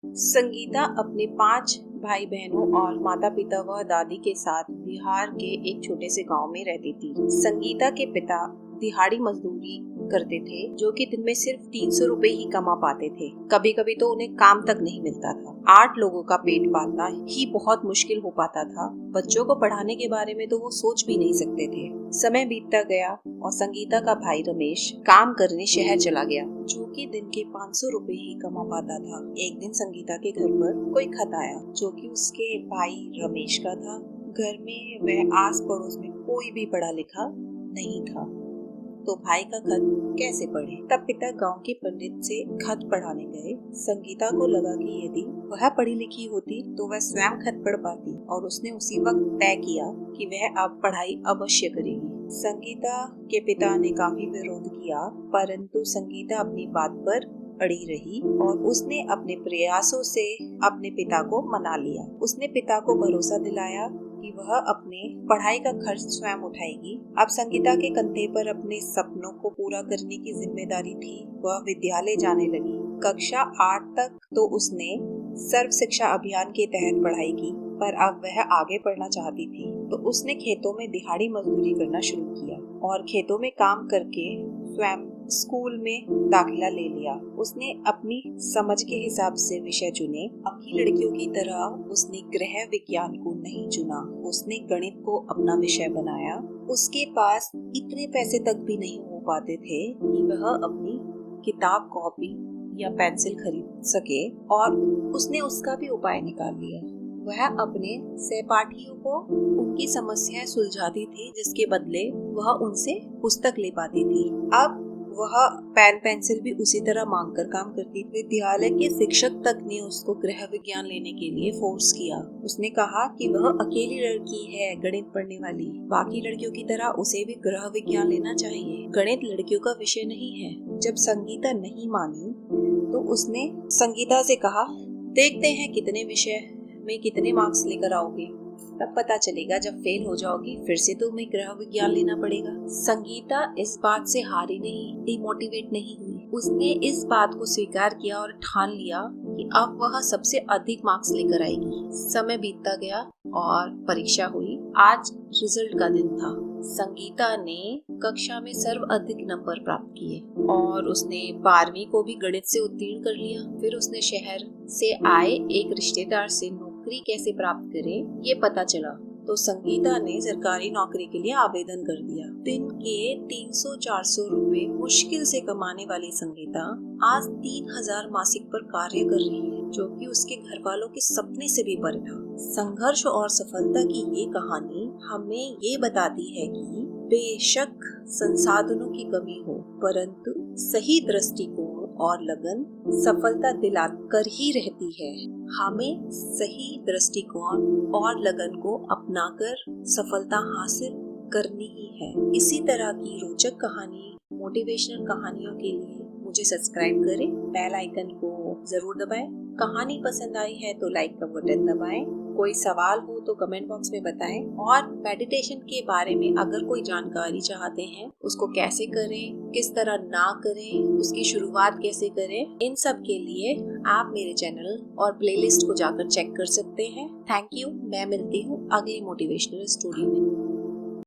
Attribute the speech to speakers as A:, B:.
A: संगीता अपने 5 भाई बहनों और माता पिता व दादी के साथ बिहार के एक छोटे से गांव में रहती थी। संगीता के पिता दिहाड़ी मजदूरी करते थे, जो कि दिन में सिर्फ 300 रुपए ही कमा पाते थे। कभी कभी तो उन्हें काम तक नहीं मिलता था। 8 लोगों का पेट पालना ही बहुत मुश्किल हो पाता था। बच्चों को पढ़ाने के बारे में तो वो सोच भी नहीं सकते थे। समय बीतता गया और संगीता का भाई रमेश काम करने शहर चला गया, जो कि दिन के 500 रुपए ही कमा पाता था। एक दिन संगीता के घर पर कोई खत आया, जो कि उसके भाई रमेश का था। घर में वह आस पड़ोस में कोई भी पढ़ा लिखा नहीं था, तो भाई का खत कैसे पढ़े। तब पिता गांव के पंडित से खत पढ़ाने गए। संगीता को लगा कि यदि वह पढ़ी लिखी होती तो वह स्वयं खत पढ़ पाती, और उसने उसी वक्त तय किया कि वह अब पढ़ाई अवश्य करेगी। संगीता के पिता ने काफी विरोध किया, परंतु संगीता अपनी बात पर अड़ी रही और उसने अपने प्रयासों से अपने पिता को मना लिया। उसने पिता को भरोसा दिलाया कि वह अपने पढ़ाई का खर्च स्वयं उठाएगी। अब संगीता के कंधे पर अपने सपनों को पूरा करने की जिम्मेदारी थी। वह विद्यालय जाने लगी। कक्षा 8 तक तो उसने सर्व शिक्षा अभियान के तहत पढ़ाई की, पर अब वह आगे पढ़ना चाहती थी, तो उसने खेतों में दिहाड़ी मजदूरी करना शुरू किया और खेतों में काम करके स्वयं स्कूल में दाखिला ले लिया। उसने अपनी समझ के हिसाब से विषय चुने। बाकी लड़कियों की तरह उसने गृह विज्ञान को नहीं चुना। उसने गणित को अपना विषय बनाया। उसके पास इतने पैसे तक भी नहीं हो पाते थे कि वह अपनी किताब, कॉपी या पेंसिल खरीद सके, और उसने उसका भी उपाय निकाल लिया। वह अपने सहपाठियों को उनकी समस्याएं सुलझाती थी, जिसके बदले वह उनसे पुस्तक ले पाती थी। अब वह पेन पेंसिल भी उसी तरह मांग कर काम करती थी। विद्यालय के शिक्षक तक ने उसको गृह विज्ञान लेने के लिए फोर्स किया। उसने कहा कि वह अकेली लड़की है गणित पढ़ने वाली, बाकी लड़कियों की तरह उसे भी गृह विज्ञान लेना चाहिए। गणित लड़कियों का विषय नहीं है। जब संगीता नहीं मानी तो उसने संगीता से कहा, देखते हैं कितने विषय में कितने मार्क्स लेकर आओगे, तब पता चलेगा। जब फेल हो जाओगी फिर से तुम्हें गृह विज्ञान लेना पड़ेगा। संगीता इस बात से हारी नहीं, डिमोटिवेट नहीं हुई। उसने इस बात को स्वीकार किया और ठान लिया कि अब वह सबसे अधिक मार्क्स लेकर आएगी। समय बीतता गया और परीक्षा हुई। आज रिजल्ट का दिन था। संगीता ने कक्षा में सर्वाधिक नंबर प्राप्त किए और उसने 12वीं को भी गणित से उत्तीर्ण कर लिया। फिर उसने शहर से आए एक रिश्तेदार से नौकरी कैसे प्राप्त करें ये पता चला, तो संगीता ने सरकारी नौकरी के लिए आवेदन कर दिया। दिन के 300-400 रुपए मुश्किल से कमाने वाली संगीता आज 3000 मासिक पर कार्य कर रही है, जो कि उसके घर वालों के सपने से भी परे था। संघर्ष और सफलता की ये कहानी हमें ये बताती है कि बेशक संसाधनों की कमी हो, परंतु सही दृष्टिकोण और लगन सफलता दिलाकर ही रहती है। हमें सही दृष्टिकोण और लगन को अपनाकर सफलता हासिल करनी ही है। इसी तरह की रोचक कहानी, मोटिवेशनल कहानियों के लिए मुझे सब्सक्राइब करें, बेल आइकन को जरूर दबाएं। कहानी पसंद आई है तो लाइक का बटन दबाएं। कोई सवाल हो तो कमेंट बॉक्स में बताएं, और मेडिटेशन के बारे में अगर कोई जानकारी चाहते हैं, उसको कैसे करें, किस तरह ना करें, उसकी शुरुआत कैसे करें, इन सब के लिए आप मेरे चैनल और प्लेलिस्ट को जाकर चेक कर सकते हैं। Thank you. मैं मिलती हूँ अगली मोटिवेशनल स्टोरी में।